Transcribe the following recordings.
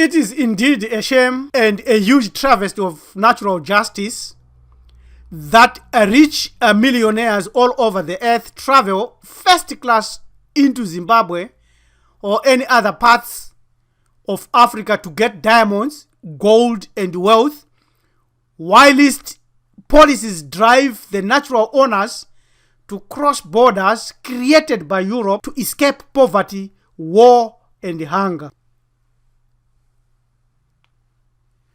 It is indeed a shame and a huge travesty of natural justice that rich millionaires all over the earth travel first class into Zimbabwe or any other parts of Africa to get diamonds, gold, and wealth, whilst policies drive the natural owners to cross borders created by Europe to escape poverty, war, and hunger.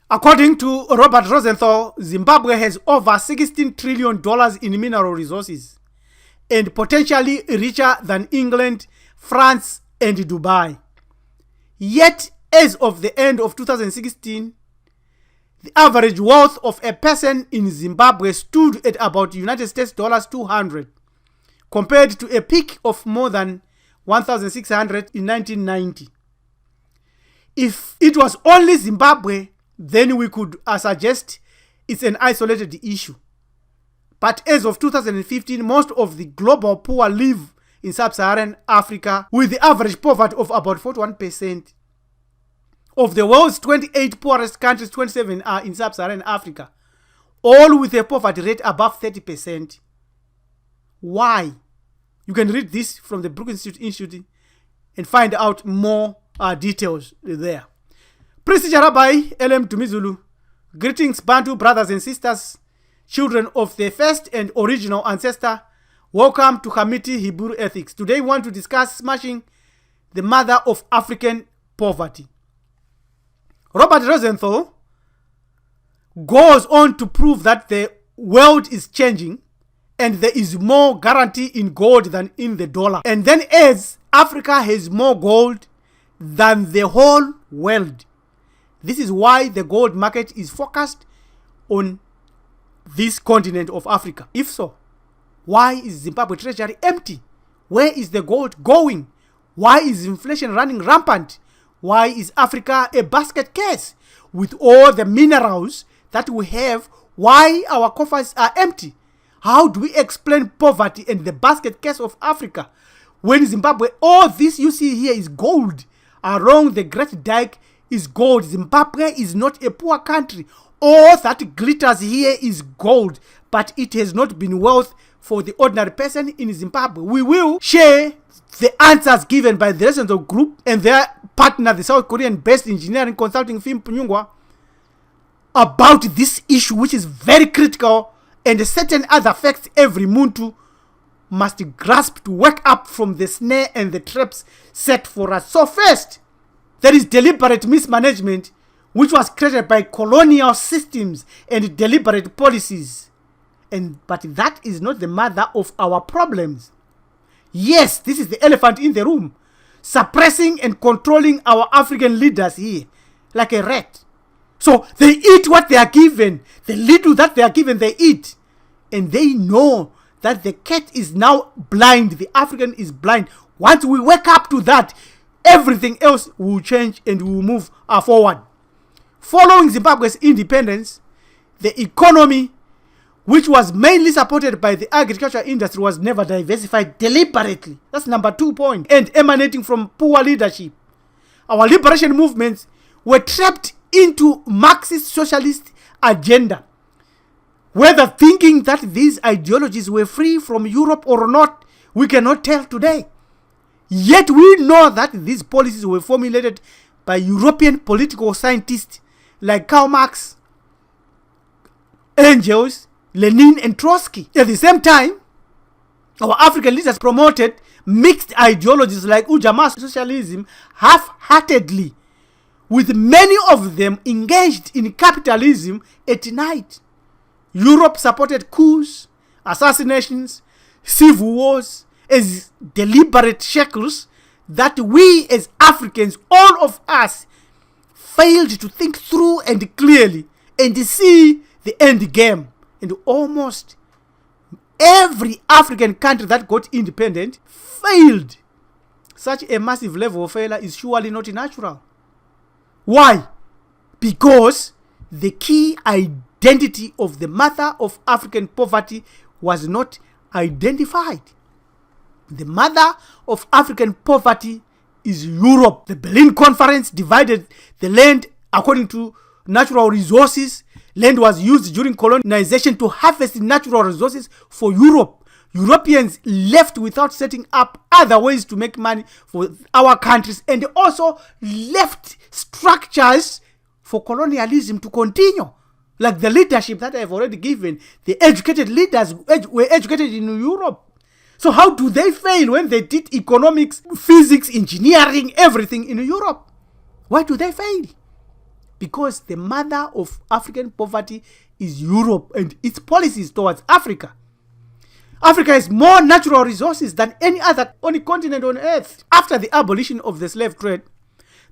According to Robert Rosenthall, Zimbabwe has over $16 trillion in mineral resources and potentially richer than England, France, and Dubai. Yet, as of the end of 2016, the average wealth of a person in Zimbabwe stood at about United States dollars 200, compared to a peak of more than 1,600 in 1990. If it was only Zimbabwe, then we could suggest it's an isolated issue. But as of 2015, most of the global poor live in sub-Saharan Africa, with the average poverty of about 41%. Of the world's 28 poorest countries, 27 are in sub-Saharan Africa, all with a poverty rate above 30%. Why? You can read this from the Brookings Institute and find out more details there. Priest Rabbi LM Tumizulu, greetings Bantu brothers and sisters, children of the first and original ancestor. Welcome to Hamiti Hebrew Ethics. Today we want to discuss smashing the mother of African poverty. Robert Rosenthall goes on to prove that the world is changing and there is more guarantee in gold than in the dollar. And then as Africa has more gold than the whole world. This is why the gold market is focused on this continent of Africa. If so, why is Zimbabwe treasury empty? Where is the gold going? Why is inflation running rampant? Why is Africa a basket case? With all the minerals that we have, why our coffers are empty? How do we explain poverty and the basket case of Africa? When Zimbabwe, all this you see here is gold. Along the Great Dike is gold. Zimbabwe is not a poor country. All that glitters here is gold, but it has not been wealth for the ordinary person in Zimbabwe. We will share the answers given by the Rosenthall Group and their partner, the South Korean based engineering consulting firm Puynghwa, about this issue, which is very critical, and certain other facts every Muntu must grasp to wake up from the snare and the traps set for us. So first, there is deliberate mismanagement, which was created by colonial systems and deliberate policies. But that is not the mother of our problems. Yes, this is the elephant in the room, suppressing and controlling our African leaders here like a rat. So they eat what they are given. The little that they are given, they eat. And they know that the cat is now blind. The African is blind. Once we wake up to that, everything else will change and we will move forward. Following Zimbabwe's independence, the economy, which was mainly supported by the agricultural industry, was never diversified deliberately. That's number 2 point. And emanating from poor leadership. Our liberation movements were trapped into Marxist socialist agenda. Whether thinking that these ideologies were free from Europe or not, we cannot tell today. Yet we know that these policies were formulated by European political scientists like Karl Marx, Engels, Lenin, and Trotsky. At the same time, our African leaders promoted mixed ideologies like Ujamaa socialism half-heartedly, with many of them engaged in capitalism at night. Europe supported coups, assassinations, civil wars as deliberate shackles that we as Africans, all of us, failed to think through and clearly and see the end game. And almost every African country that got independent failed. Such a massive level of failure is surely not natural. Why? Because the key identity of the mother of African poverty was not identified. The mother of African poverty is Europe. The Berlin Conference divided the land according to natural resources. Land was used during colonization to harvest natural resources for Europe. Europeans left without setting up other ways to make money for our countries, and also left structures for colonialism to continue. Like the leadership that I have already given, the educated leaders were educated in Europe. So how do they fail when they did economics, physics, engineering, everything in Europe? Why do they fail? Because the mother of African poverty is Europe and its policies towards Africa. Africa has more natural resources than any other continent on earth. After the abolition of the slave trade,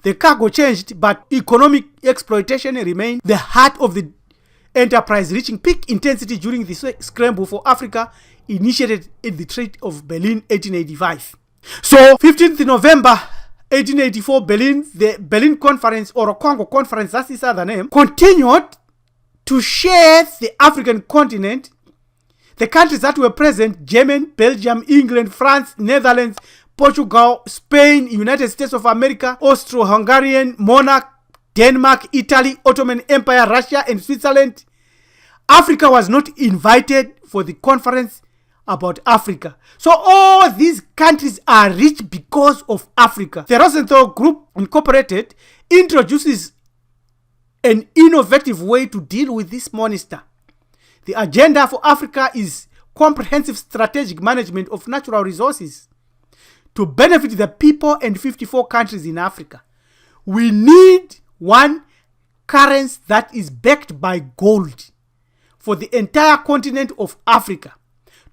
the cargo changed, but economic exploitation remained the heart of the enterprise, reaching peak intensity during the scramble for Africa initiated in the Treaty of Berlin 1885. So 15th November 1884, the Berlin Conference, or Congo Conference, that's its other name, continued to share the African continent. The countries that were present: Germany, Belgium, England, France, Netherlands, Portugal, Spain, United States of America, Austro-Hungarian monarch, Denmark, Italy, Ottoman Empire, Russia, and Switzerland. Africa was not invited for the conference about Africa. So all these countries are rich because of Africa. The Rosenthall Group Incorporated introduces an innovative way to deal with this monster. The agenda for Africa is comprehensive strategic management of natural resources to benefit the people and 54 countries in Africa. We need one currency that is backed by gold for the entire continent of Africa.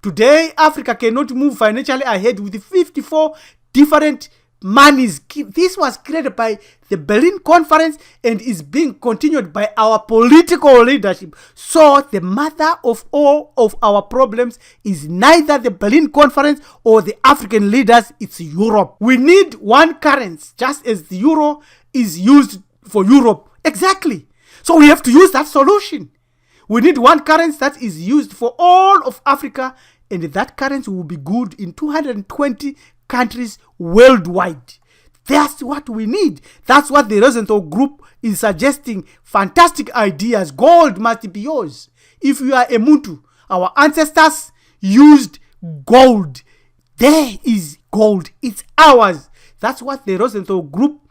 Today, Africa cannot move financially ahead with 54 different monies. This was created by the Berlin Conference and is being continued by our political leadership. So the mother of all of our problems is neither the Berlin Conference or the African leaders, it's Europe. We need one currency, just as the euro is used for Europe. Exactly. So we have to use that solution. We need one currency that is used for all of Africa, and that currency will be good in 220 countries worldwide. That's what we need. That's what the Rosenthall Group is suggesting. Fantastic ideas. Gold must be yours. If you are a Muntu, our ancestors used gold. There is gold. It's ours. That's what the Rosenthall Group,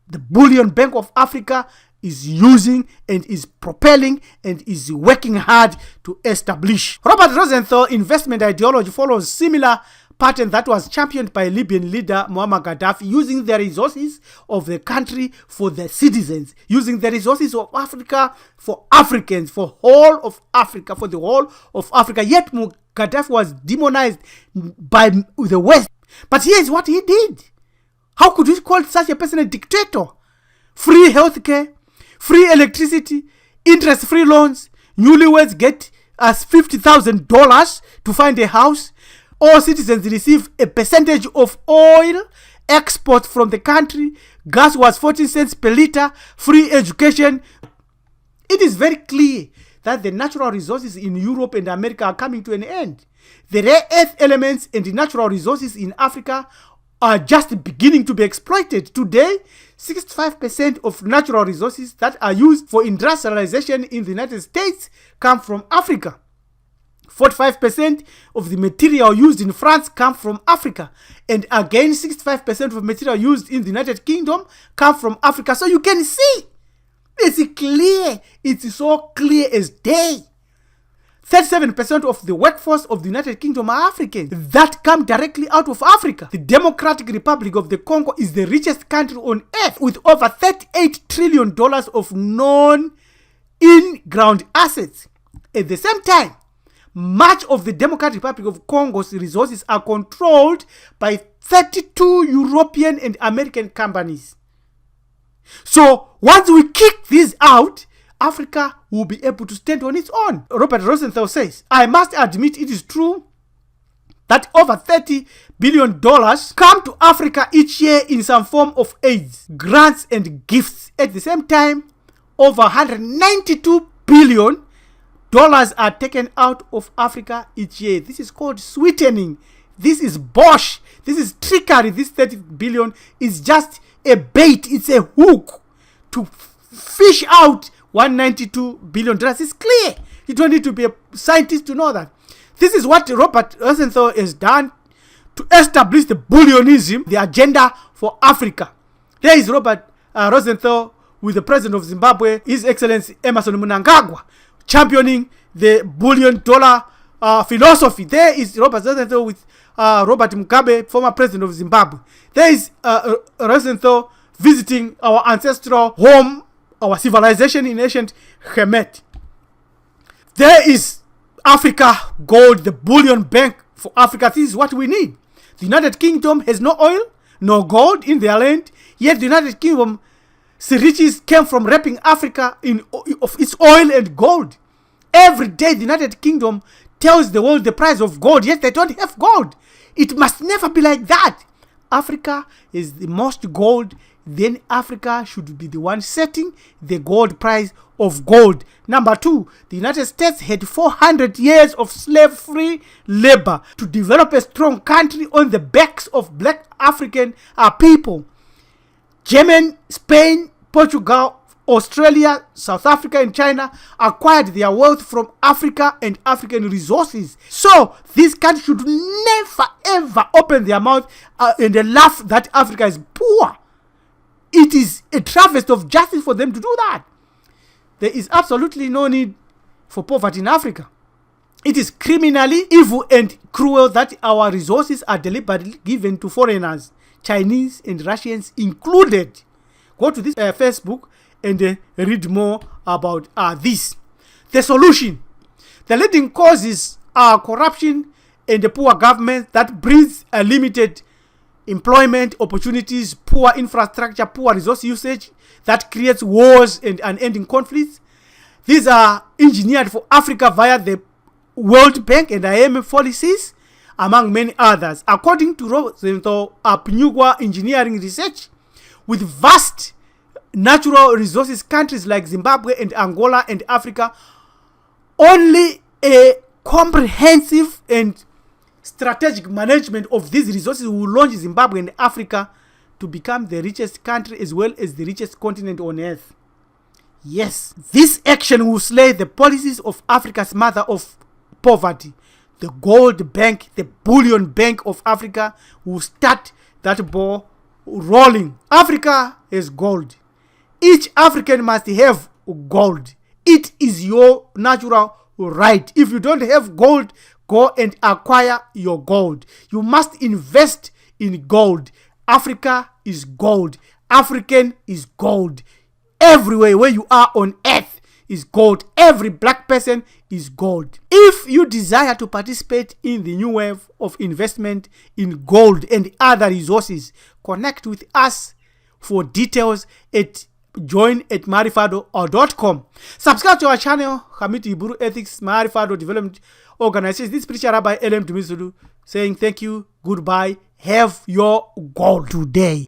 the Bullion Bank of Africa, is using and is propelling and is working hard to establish. Robert Rosenthal investment ideology follows similar pattern that was championed by Libyan leader Muammar Gaddafi, using the resources of the country for the citizens, using the resources of Africa for Africans, for whole of Africa, for the whole of Africa. Yet Gaddafi was demonized by the West. But here's what he did. How could we call such a person a dictator? Free healthcare, free electricity, interest-free loans. Newlyweds get us $50,000 to find a house. All citizens receive a percentage of oil export from the country. Gas was 14 cents per liter. Free education. It is very clear that the natural resources in Europe and America are coming to an end. The rare earth elements and the natural resources in Africa are just beginning to be exploited. Today, 65% of natural resources that are used for industrialization in the United States come from Africa. 45% of the material used in France come from Africa. And again, 65% of material used in the United Kingdom come from Africa. So you can see, it's clear. It's so clear as day. 37% of the workforce of the United Kingdom are Africans that come directly out of Africa. The Democratic Republic of the Congo is the richest country on earth with over $38 trillion of non-in-ground assets. At the same time, much of the Democratic Republic of Congo's resources are controlled by 32 European and American companies. So once we kick these out, Africa will be able to stand on its own. Robert Rosenthall says, I must admit it is true that over $30 billion come to Africa each year in some form of aids, grants, and gifts. At the same time, over $192 billion are taken out of Africa each year. This is called sweetening. This is bosh. This is trickery. This 30 billion is just a bait. It's a hook to fish out $192 billion. It's clear. You don't need to be a scientist to know that. This is what Robert Rosenthall has done to establish the bullionism, the agenda for Africa. There is Robert Rosenthall with the president of Zimbabwe, His Excellency Emmerson Mnangagwa, championing the bullion dollar philosophy. There is Robert Rosenthall with Robert Mugabe, former president of Zimbabwe. There is Rosenthall visiting our ancestral home, our civilization in ancient Kemet. There is Africa Gold, the bullion bank for Africa. This is what we need. The United Kingdom has no oil, no gold in their land, yet the United Kingdom's riches came from raping Africa of its oil and gold. Every day the United Kingdom tells the world the price of gold, yet they don't have gold. It must never be like that. Africa is the most gold, then Africa should be the one setting the gold price of gold. Number two, the United States had 400 years of slave-free labor to develop a strong country on the backs of black African people. Germany, Spain, Portugal, Australia, South Africa, and China acquired their wealth from Africa and African resources. So these countries should never ever open their mouth and laugh that Africa is poor. It is a travesty of justice for them to do that. There is absolutely no need for poverty in Africa. It is criminally evil and cruel that our resources are deliberately given to foreigners, Chinese and Russians included. Go to this Facebook and read more about this. The solution. The leading causes are corruption and the poor government that brings a limited employment opportunities, poor infrastructure, poor resource usage that creates wars and unending conflicts. These are engineered for Africa via the World Bank and IMF policies, among many others. According to Rosenthall Puynghwa Engineering research, with vast natural resources, countries like Zimbabwe and Angola and Africa, only a comprehensive and strategic management of these resources will launch Zimbabwe and Africa to become the richest country as well as the richest continent on earth. Yes, this action will slay the policies of Africa's mother of poverty. The gold bank, the bullion bank of Africa will start that ball rolling. Africa is gold. Each African must have gold. It is your natural right. If you don't have gold, go and acquire your gold. You must invest in gold. Africa is gold. African is gold. Everywhere where you are on earth is gold. Every black person is gold. If you desire to participate in the new wave of investment in gold and other resources, connect with us for details at join@marifado.com. Subscribe to our channel, Hamiti Iburu Ethics Marifado Development Organization. This preacher Rabbi LM Dumisulu saying thank you, goodbye, have your gold today.